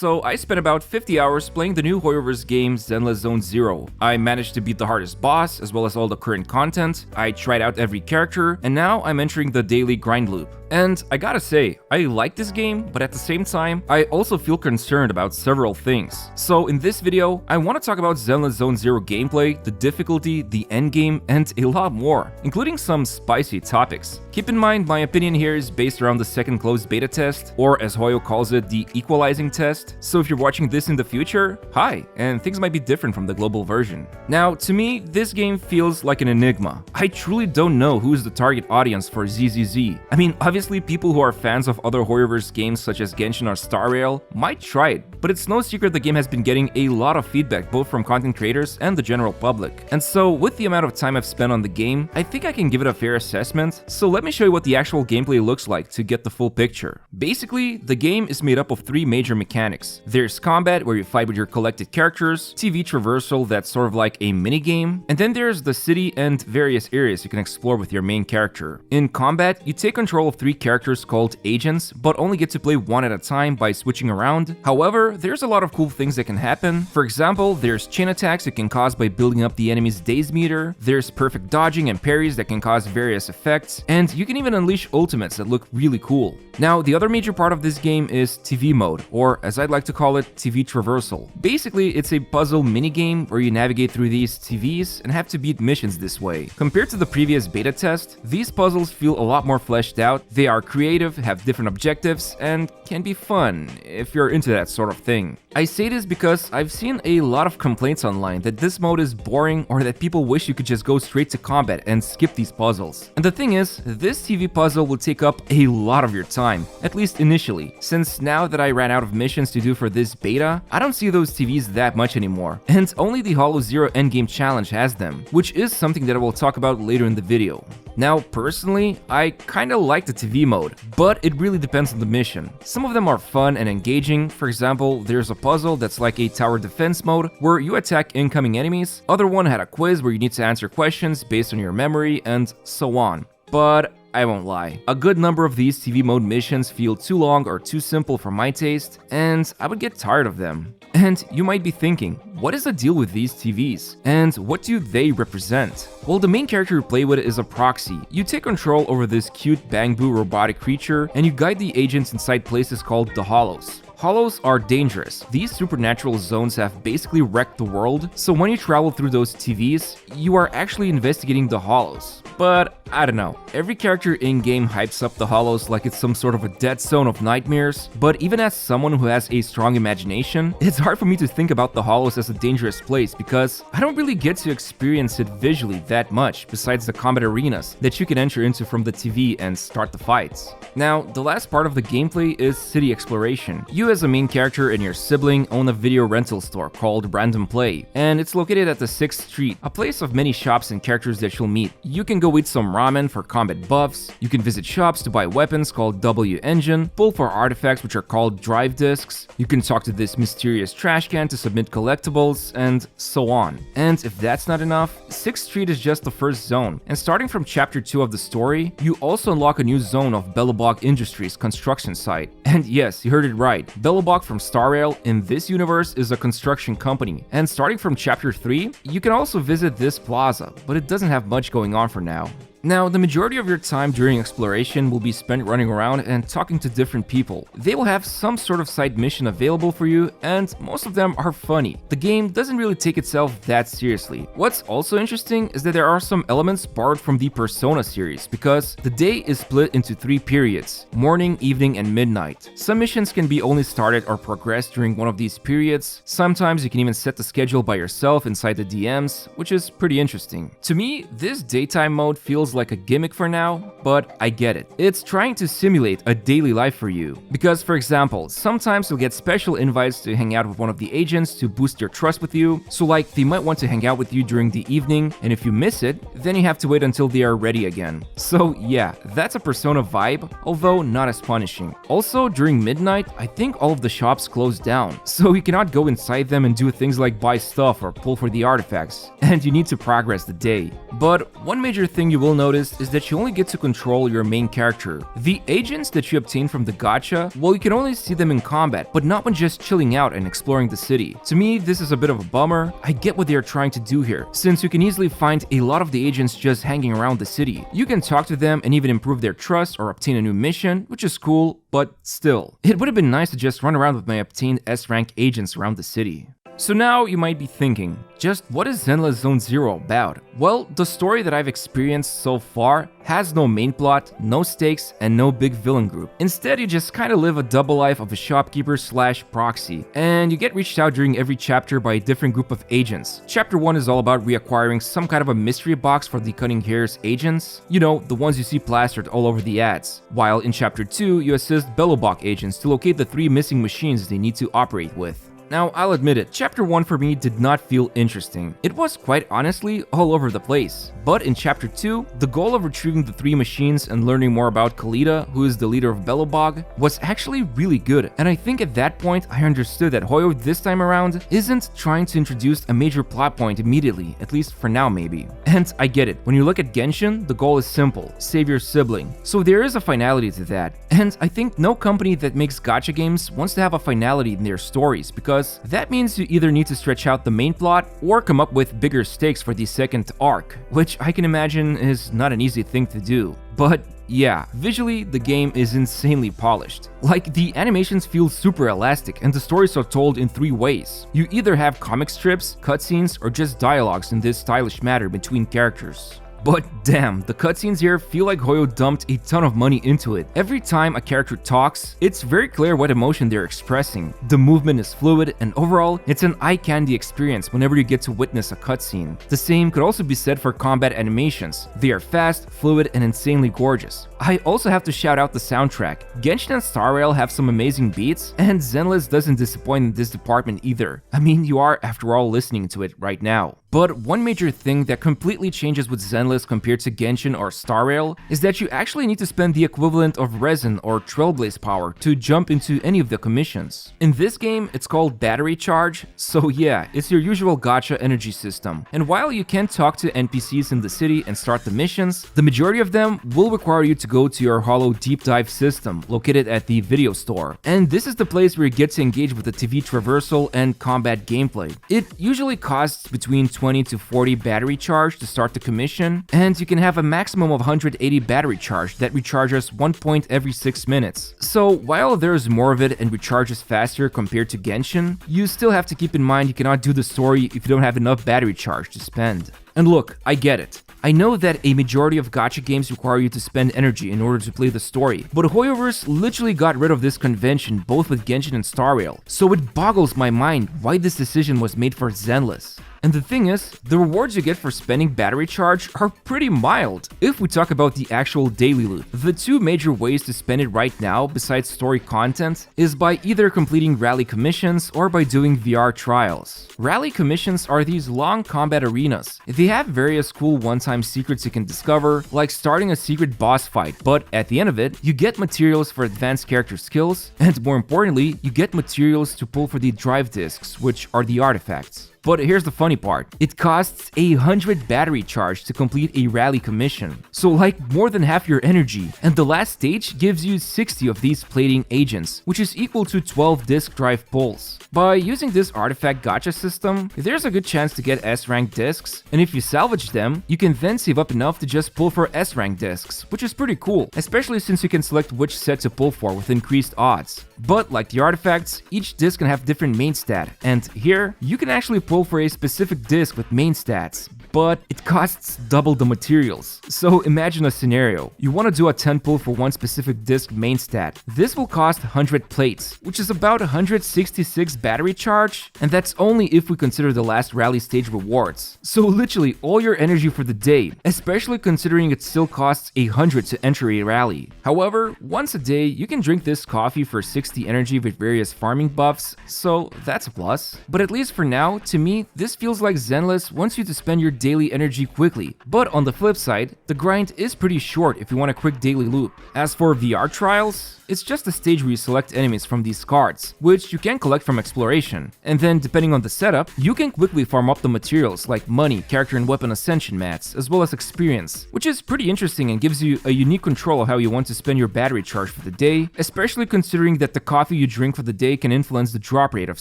So I spent about 50 hours playing the new Hoyoverse game Zenless Zone Zero. I managed to beat the hardest boss as well as all the current content, I tried out every character, and now I'm entering the daily grind loop. And I gotta say, I like this game, but at the same time, I also feel concerned about several things. So in this video, I want to talk about Zenless Zone Zero gameplay, the difficulty, the endgame, and a lot more, including some spicy topics. Keep in mind, my opinion here is based around the second closed beta test, or as Hoyo calls it, the equalizing test. So if you're watching this in the future, hi, and things might be different from the global version. Now, to me, this game feels like an enigma. I truly don't know who is the target audience for ZZZ. I mean, obviously people who are fans of other Hoyoverse games such as Genshin or Star Rail might try it, but it's no secret the game has been getting a lot of feedback both from content creators and the general public. And so, with the amount of time I've spent on the game, I think I can give it a fair assessment, so let me show you what the actual gameplay looks like to get the full picture. Basically, the game is made up of three major mechanics. There's combat, where you fight with your collected characters, TV traversal, that's sort of like a minigame, and then there's the city and various areas you can explore with your main character. In combat, you take control of three characters called agents, but only get to play one at a time by switching around. However, there's a lot of cool things that can happen. For example, there's chain attacks you can cause by building up the enemy's daze meter, there's perfect dodging and parries that can cause various effects, and you can even unleash ultimates that look really cool. Now, the other major part of this game is TV mode, or as I'd like to call it, TV traversal. Basically, it's a puzzle minigame where you navigate through these TVs and have to beat missions this way. Compared to the previous beta test, these puzzles feel a lot more fleshed out. They are creative, have different objectives, and can be fun if you're into that sort of thing. I say this because I've seen a lot of complaints online that this mode is boring or that people wish you could just go straight to combat and skip these puzzles. And the thing is, this TV puzzle will take up a lot of your time, at least initially, since now that I ran out of missions to do for this beta, I don't see those TVs that much anymore, and only the Hollow Zero Endgame challenge has them, which is something that I will talk about later in the video. Now, personally, I kinda like the TV mode, but it really depends on the mission. Some of them are fun and engaging. For example, there's a puzzle that's like a tower defense mode where you attack incoming enemies. Other one had a quiz where you need to answer questions based on your memory and so on. But I won't lie, a good number of these TV mode missions feel too long or too simple for my taste, and I would get tired of them. And you might be thinking, what is the deal with these TVs? And what do they represent? Well, the main character you play with is a proxy. You take control over this cute Bangboos robotic creature, and you guide the agents inside places called the Hollows. Hollows are dangerous. These supernatural zones have basically wrecked the world, so when you travel through those TVs, you are actually investigating the Hollows. But I don't know, every character in-game hypes up the Hollows like it's some sort of a dead zone of nightmares, but even as someone who has a strong imagination, it's hard for me to think about the Hollows as a dangerous place because I don't really get to experience it visually that much besides the combat arenas that you can enter into from the TV and start the fights. Now, the last part of the gameplay is city exploration. You as a main character and your sibling own a video rental store called Random Play, and it's located at the 6th Street, a place of many shops and characters that you'll meet. You can go eat some ramen for combat buffs, you can visit shops to buy weapons called W Engine, pull for artifacts which are called drive discs, you can talk to this mysterious trash can to submit collectibles, and so on. And if that's not enough, 6th Street is just the first zone, and starting from chapter 2 of the story, you also unlock a new zone of Bellabog Industries construction site. And yes, you heard it right, Bellabog from Star Rail in this universe is a construction company, and starting from chapter 3, you can also visit this plaza, but it doesn't have much going on for now. Now, the majority of your time during exploration will be spent running around and talking to different people. They will have some sort of side mission available for you, and most of them are funny. The game doesn't really take itself that seriously. What's also interesting is that there are some elements borrowed from the Persona series, because the day is split into 3 periods: morning, evening, and midnight. Some missions can be only started or progressed during one of these periods. Sometimes you can even set the schedule by yourself inside the DMs, which is pretty interesting. To me, this daytime mode feels like a gimmick for now, but I get it. It's trying to simulate a daily life for you. Because, for example, sometimes you'll get special invites to hang out with one of the agents to boost their trust with you. So like, they might want to hang out with you during the evening, and if you miss it, then you have to wait until they are ready again. So yeah, that's a Persona vibe, although not as punishing. Also, during midnight, I think all of the shops close down, so you cannot go inside them and do things like buy stuff or pull for the artifacts, and you need to progress the day. But one major thing you will notice is that you only get to control your main character. The agents that you obtain from the gacha, well, you can only see them in combat, but not when just chilling out and exploring the city. To me, this is a bit of a bummer. I get what they are trying to do here, since you can easily find a lot of the agents just hanging around the city. You can talk to them and even improve their trust or obtain a new mission, which is cool, but still. It would have been nice to just run around with my obtained S-rank agents around the city. So now you might be thinking, just what is Zenless Zone Zero about? Well, the story that I've experienced so far has no main plot, no stakes, and no big villain group. Instead, you just kinda live a double life of a shopkeeper slash proxy, and you get reached out during every chapter by a different group of agents. Chapter 1 is all about reacquiring some kind of a mystery box for the Cunning Hair's agents, you know, the ones you see plastered all over the ads. While in Chapter 2, you assist Bellowbach agents to locate the 3 missing machines they need to operate with. Now, I'll admit it, Chapter 1 for me did not feel interesting. It was quite honestly all over the place. But in Chapter 2, the goal of retrieving the 3 machines and learning more about Kalita, who is the leader of Bellowbog, was actually really good. And I think at that point, I understood that Hoyo this time around isn't trying to introduce a major plot point immediately, at least for now maybe. And I get it, when you look at Genshin, the goal is simple, save your sibling. So there is a finality to that. And I think no company that makes gacha games wants to have a finality in their stories, because that means you either need to stretch out the main plot or come up with bigger stakes for the second arc, which I can imagine is not an easy thing to do. But yeah, visually, the game is insanely polished. Like, the animations feel super elastic and the stories are told in 3 ways. You either have comic strips, cutscenes, or just dialogues in this stylish manner between characters. But damn, the cutscenes here feel like Hoyo dumped a ton of money into it. Every time a character talks, it's very clear what emotion they're expressing. The movement is fluid, and overall, it's an eye-candy experience whenever you get to witness a cutscene. The same could also be said for combat animations. They are fast, fluid, and insanely gorgeous. I also have to shout out the soundtrack. Genshin and Star Rail have some amazing beats, and Zenless doesn't disappoint in this department either. I mean, you are, after all, listening to it right now. But one major thing that completely changes with Zenless compared to Genshin or Star Rail is that you actually need to spend the equivalent of resin or trailblaze power to jump into any of the commissions. In this game, it's called battery charge, so yeah, it's your usual gacha energy system. And while you can talk to NPCs in the city and start the missions, the majority of them will require you to go to your hollow deep dive system located at the video store. And this is the place where you get to engage with the TV traversal and combat gameplay. It usually costs between 20 to 40 battery charge to start the commission, and you can have a maximum of 180 battery charge that recharges 1 point every 6 minutes. So while there's more of it and recharges faster compared to Genshin, you still have to keep in mind you cannot do the story if you don't have enough battery charge to spend. And look, I get it. I know that a majority of gacha games require you to spend energy in order to play the story, but Hoyoverse literally got rid of this convention both with Genshin and Star Rail, so it boggles my mind why this decision was made for Zenless. And the thing is, the rewards you get for spending battery charge are pretty mild. If we talk about the actual daily loot, the 2 major ways to spend it right now, besides story content, is by either completing rally commissions or by doing VR trials. Rally commissions are these long combat arenas. They have various cool one-time secrets you can discover, like starting a secret boss fight, but at the end of it, you get materials for advanced character skills, and more importantly, you get materials to pull for the drive discs, which are the artifacts. But here's the funny part, it costs 100 battery charge to complete a rally commission, so like more than half your energy, and the last stage gives you 60 of these plating agents, which is equal to 12 disk drive pulls. By using this artifact gacha system, there's a good chance to get S-rank discs, and if you salvage them, you can then save up enough to just pull for S-rank discs, which is pretty cool, especially since you can select which set to pull for with increased odds. But like the artifacts, each disc can have different main stat, and here, you can actually pull for a specific disc with main stats, but it costs double the materials. So imagine a scenario. You want to do a 10 pull for one specific disc main stat. This will cost 100 plates, which is about 166 battery charge, and that's only if we consider the last rally stage rewards. So literally all your energy for the day, especially considering it still costs 100 to enter a rally. However, once a day, you can drink this coffee for 60 energy with various farming buffs, so that's a plus. But at least for now, to me, this feels like Zenless wants you to spend your daily energy quickly, but on the flip side, the grind is pretty short if you want a quick daily loop. As for VR trials, it's just a stage where you select enemies from these cards, which you can collect from exploration, and then depending on the setup, you can quickly farm up the materials like money, character and weapon ascension mats, as well as experience, which is pretty interesting and gives you a unique control of how you want to spend your battery charge for the day, especially considering that the coffee you drink for the day can influence the drop rate of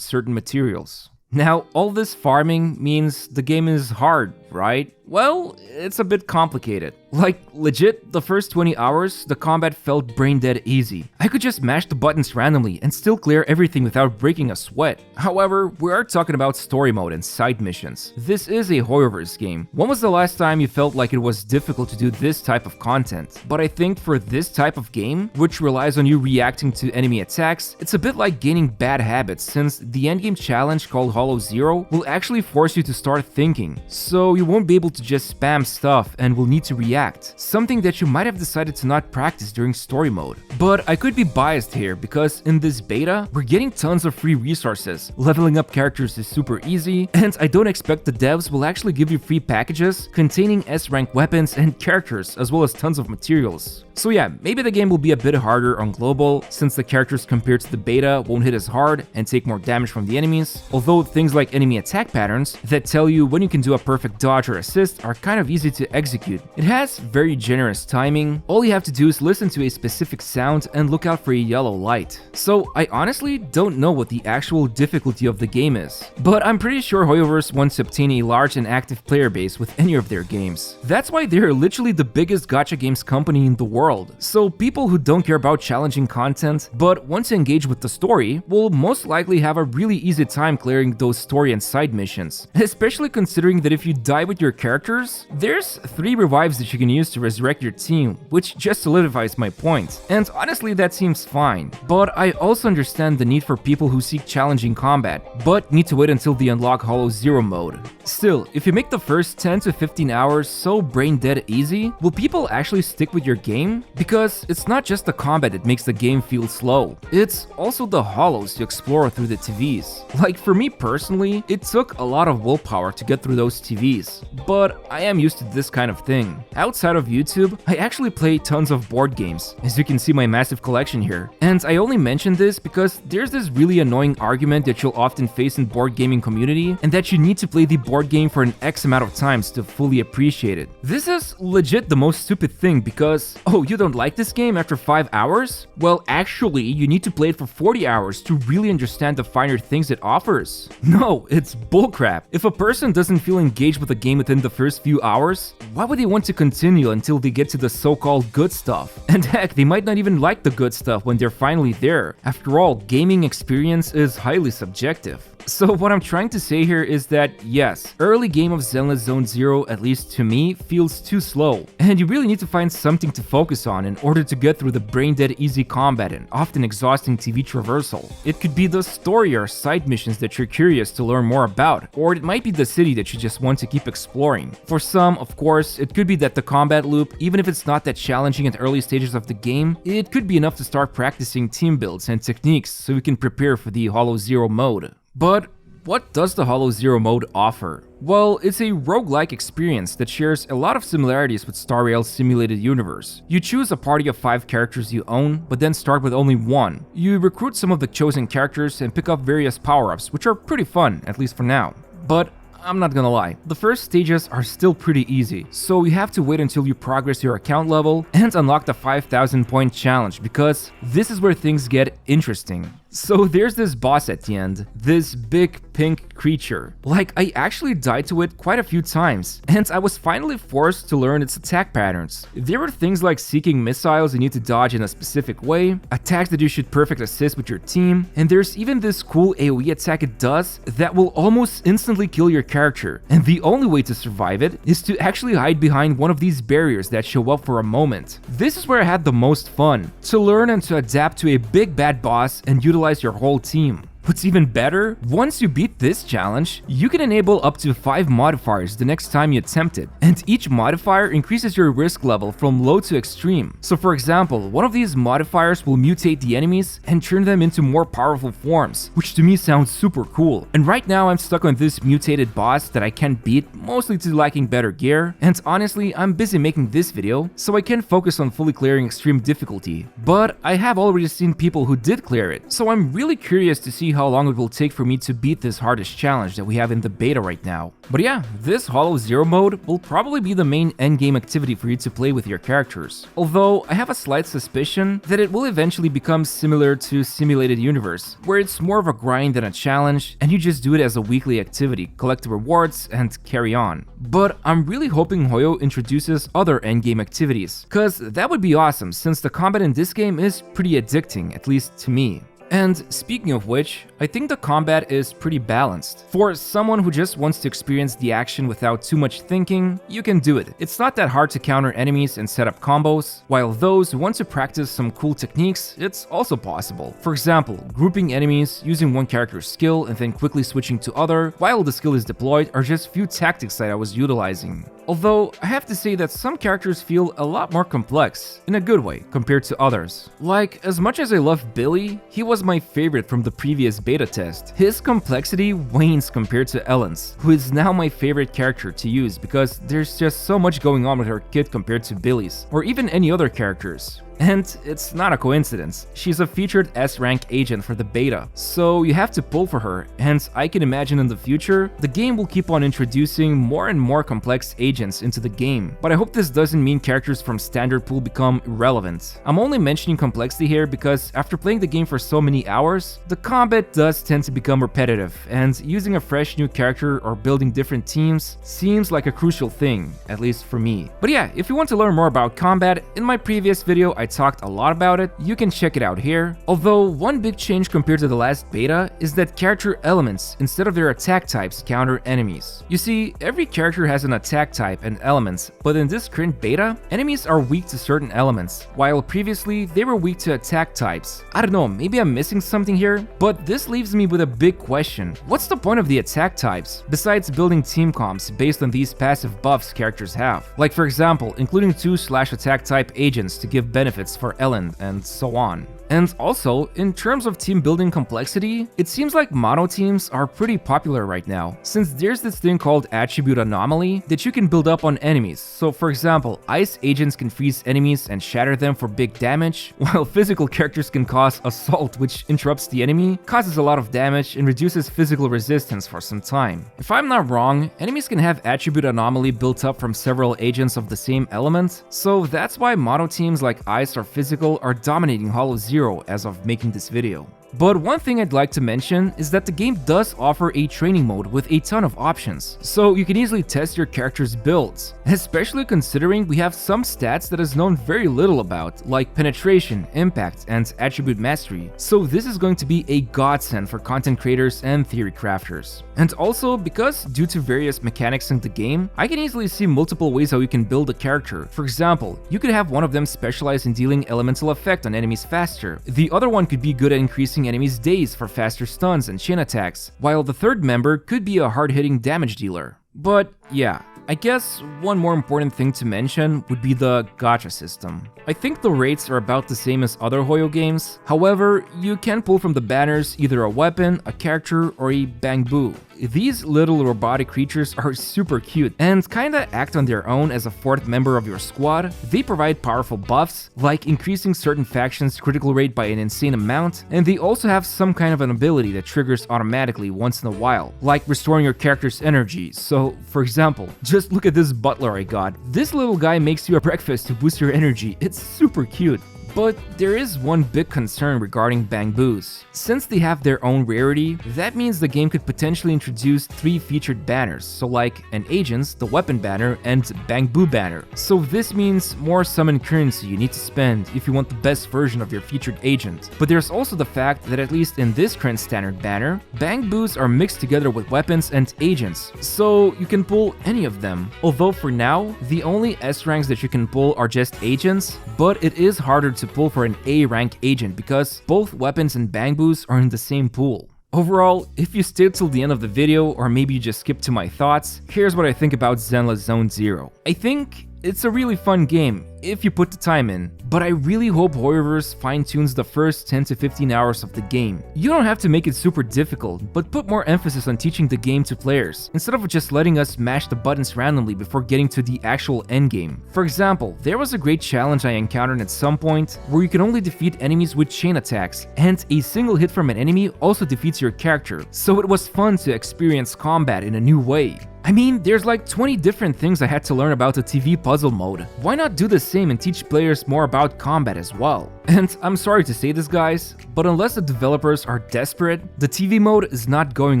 certain materials. Now, all this farming means the game is hard, right? Well, it's a bit complicated. Like, legit, the first 20 hours, the combat felt brain dead easy. I could just mash the buttons randomly and still clear everything without breaking a sweat. However, we are talking about story mode and side missions. This is a Hoyoverse game. When was the last time you felt like it was difficult to do this type of content? But I think for this type of game, which relies on you reacting to enemy attacks, it's a bit like gaining bad habits, since the endgame challenge called Hollow Zero will actually force you to start thinking. So you won't be able to just spam stuff and will need to react, something that you might have decided to not practice during story mode. But I could be biased here because in this beta, we're getting tons of free resources, leveling up characters is super easy, and I don't expect the devs will actually give you free packages containing S-rank weapons and characters as well as tons of materials. So yeah, maybe the game will be a bit harder on global, since the characters compared to the beta won't hit as hard and take more damage from the enemies, although things like enemy attack patterns that tell you when you can do a perfect dodge or assist are kind of easy to execute. It has very generous timing, all you have to do is listen to a specific sound and look out for a yellow light. So I honestly don't know what the actual difficulty of the game is, but I'm pretty sure Hoyoverse wants to obtain a large and active player base with any of their games. That's why they're literally the biggest gacha games company in the world. So people who don't care about challenging content but want to engage with the story will most likely have a really easy time clearing those story and side missions, especially considering that if you die with your characters, there's 3 revives that you can use to resurrect your team, which just solidifies my point. And honestly, that seems fine. But I also understand the need for people who seek challenging combat, but need to wait until they unlock Hollow Zero mode. Still, if you make the first 10 to 15 hours so brain dead easy, will people actually stick with your game? Because it's not just the combat that makes the game feel slow, it's also the hollows you explore through the TVs. Like for me personally, it took a lot of willpower to get through those TVs, but I am used to this kind of thing. Outside of YouTube, I actually play tons of board games, as you can see my massive collection here. And I only mention this because there's this really annoying argument that you'll often face in board gaming community, and that you need to play the board game for an X amount of times to fully appreciate it. This is legit the most stupid thing because, oh, you don't like this game after 5 hours? Well, actually, you need to play it for 40 hours to really understand the finer things it offers. No, it's bullcrap. If a person doesn't feel engaged with a game within the first few hours, why would they want to continue until they get to the so-called good stuff? And heck, they might not even like the good stuff when they're finally there. After all, gaming experience is highly subjective. So what I'm trying to say here is that yes, early game of Zenless Zone Zero, at least to me, feels too slow, and you really need to find something to focus on in order to get through the brain-dead easy combat and often exhausting TV traversal. It could be the story or side missions that you're curious to learn more about, or it might be the city that you just want to keep exploring. For some, of course, it could be that the combat loop, even if it's not that challenging at early stages of the game, it could be enough to start practicing team builds and techniques so you can prepare for the Hollow Zero mode. But what does the Hollow Zero mode offer? Well, it's a roguelike experience that shares a lot of similarities with Star Rail's simulated universe. You choose a party of 5 characters you own, but then start with only 1. You recruit some of the chosen characters and pick up various power-ups, which are pretty fun, at least for now. But I'm not gonna lie, the first stages are still pretty easy, so you have to wait until you progress your account level and unlock the 5,000 point challenge, because this is where things get interesting. So there's this boss at the end, this big pink creature. Like, I actually died to it quite a few times, and I was finally forced to learn its attack patterns. There were things like seeking missiles you need to dodge in a specific way, attacks that you should perfect assist with your team, and there's even this cool AoE attack it does that will almost instantly kill your character, and the only way to survive it is to actually hide behind one of these barriers that show up for a moment. This is where I had the most fun, to learn and to adapt to a big bad boss and utilize your whole team. What's even better, once you beat this challenge, you can enable up to 5 modifiers the next time you attempt it, and each modifier increases your risk level from low to extreme. So for example, one of these modifiers will mutate the enemies and turn them into more powerful forms, which to me sounds super cool. And right now I'm stuck on this mutated boss that I can't beat, mostly due to lacking better gear, and honestly I'm busy making this video, so I can't focus on fully clearing extreme difficulty. But I have already seen people who did clear it, so I'm really curious to see how long it will take for me to beat this hardest challenge that we have in the beta right now. But yeah, this Hollow Zero mode will probably be the main endgame activity for you to play with your characters. Although I have a slight suspicion that it will eventually become similar to Simulated Universe, where it's more of a grind than a challenge, and you just do it as a weekly activity, collect the rewards, and carry on. But I'm really hoping Hoyo introduces other endgame activities, cause that would be awesome since the combat in this game is pretty addicting, at least to me. And speaking of which, I think the combat is pretty balanced. For someone who just wants to experience the action without too much thinking, you can do it. It's not that hard to counter enemies and set up combos, while those who want to practice some cool techniques, it's also possible. For example, grouping enemies, using one character's skill and then quickly switching to other while the skill is deployed are just few tactics that I was utilizing. Although, I have to say that some characters feel a lot more complex, in a good way, compared to others. Like, as much as I love Billy, he was my favorite from the previous beta test. His complexity wanes compared to Ellen's, who is now my favorite character to use because there's just so much going on with her kit compared to Billy's, or even any other characters. And it's not a coincidence, she's a featured S-rank agent for the beta, so you have to pull for her, and I can imagine in the future, the game will keep on introducing more and more complex agents into the game. But I hope this doesn't mean characters from standard pool become irrelevant. I'm only mentioning complexity here because after playing the game for so many hours, the combat does tend to become repetitive, and using a fresh new character or building different teams seems like a crucial thing, at least for me. But yeah, if you want to learn more about combat, in my previous video I talked a lot about it, you can check it out here. Although one big change compared to the last beta is that character elements instead of their attack types counter enemies. You see, every character has an attack type and elements, but in this current beta, enemies are weak to certain elements, while previously they were weak to attack types. I don't know, maybe I'm missing something here, but this leaves me with a big question. What's the point of the attack types, besides building team comps based on these passive buffs characters have? Like for example, including 2/attack type agents to give benefits for Ellen, and so on. And also, in terms of team building complexity, it seems like mono teams are pretty popular right now, since there's this thing called attribute anomaly that you can build up on enemies. So for example, ice agents can freeze enemies and shatter them for big damage, while physical characters can cause assault, which interrupts the enemy, causes a lot of damage, and reduces physical resistance for some time. If I'm not wrong, enemies can have attribute anomaly built up from several agents of the same element, so that's why mono teams like ice or physical are dominating Hollow Zero as of making this video. But one thing I'd like to mention is that the game does offer a training mode with a ton of options, so you can easily test your character's builds, especially considering we have some stats that is known very little about, like penetration, impact, and attribute mastery, so this is going to be a godsend for content creators and theory crafters. And also, because due to various mechanics in the game, I can easily see multiple ways how you can build a character. For example, you could have one of them specialize in dealing elemental effect on enemies faster, the other one could be good at increasing enemies' days for faster stuns and chain attacks, while the third member could be a hard-hitting damage dealer. But yeah, I guess one more important thing to mention would be the gacha system. I think the rates are about the same as other Hoyo games, however, you can pull from the banners either a weapon, a character, or a Bangboo. These little robotic creatures are super cute and kinda act on their own as a fourth member of your squad. They provide powerful buffs, like increasing certain factions' critical rate by an insane amount, and they also have some kind of an ability that triggers automatically once in a while, like restoring your character's energy. So, for example, just look at this butler I got. This little guy makes you a breakfast to boost your energy. It's super cute. But there is one big concern regarding Bangboos. Since they have their own rarity, that means the game could potentially introduce 3 featured banners, so like an Agents, the Weapon banner, and Bangboo banner. So this means more summon currency you need to spend if you want the best version of your featured agent. But there's also the fact that at least in this current standard banner, Bangboos are mixed together with weapons and agents, so you can pull any of them. Although for now, the only S ranks that you can pull are just agents, but it is harder to pull for an A rank agent because both weapons and Bangboos are in the same pool. Overall, if you stayed till the end of the video, or maybe you just skipped to my thoughts, here's what I think about Zenless Zone Zero. I think it's a really fun game if you put the time in, but I really hope Hoyoverse fine-tunes the first 10 to 15 hours of the game. You don't have to make it super difficult, but put more emphasis on teaching the game to players, instead of just letting us mash the buttons randomly before getting to the actual endgame. For example, there was a great challenge I encountered at some point where you can only defeat enemies with chain attacks, and a single hit from an enemy also defeats your character, so it was fun to experience combat in a new way. I mean, there's like 20 different things I had to learn about the TV puzzle mode. Why not do the same and teach players more about combat as well? And I'm sorry to say this, guys, but unless the developers are desperate, the TV mode is not going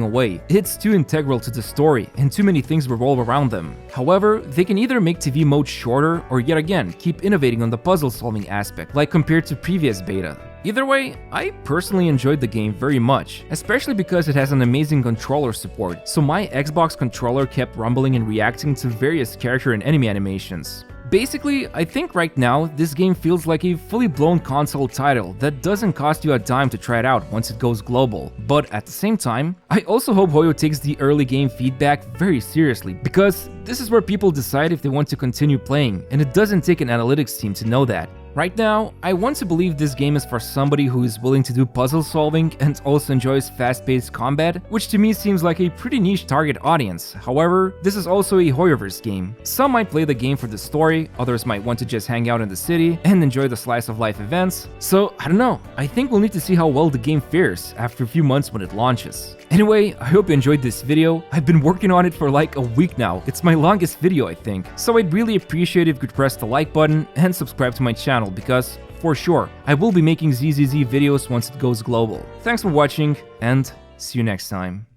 away. It's too integral to the story, and too many things revolve around them. However, they can either make TV mode shorter, or yet again, keep innovating on the puzzle-solving aspect, like compared to previous beta. Either way, I personally enjoyed the game very much, especially because it has an amazing controller support, so my Xbox controller kept rumbling and reacting to various character and enemy animations. Basically, I think right now, this game feels like a fully blown console title that doesn't cost you a dime to try it out once it goes global. But at the same time, I also hope Hoyo takes the early game feedback very seriously, because this is where people decide if they want to continue playing, and it doesn't take an analytics team to know that. Right now, I want to believe this game is for somebody who is willing to do puzzle solving and also enjoys fast-paced combat, which to me seems like a pretty niche target audience. However, this is also a Hoyoverse game. Some might play the game for the story, others might want to just hang out in the city and enjoy the slice of life events. So, I don't know, I think we'll need to see how well the game fares after a few months when it launches. Anyway, I hope you enjoyed this video. I've been working on it for like a week now. It's my longest video, I think. So I'd really appreciate if you could press the like button and subscribe to my channel, because for sure, I will be making ZZZ videos once it goes global. Thanks for watching, and see you next time.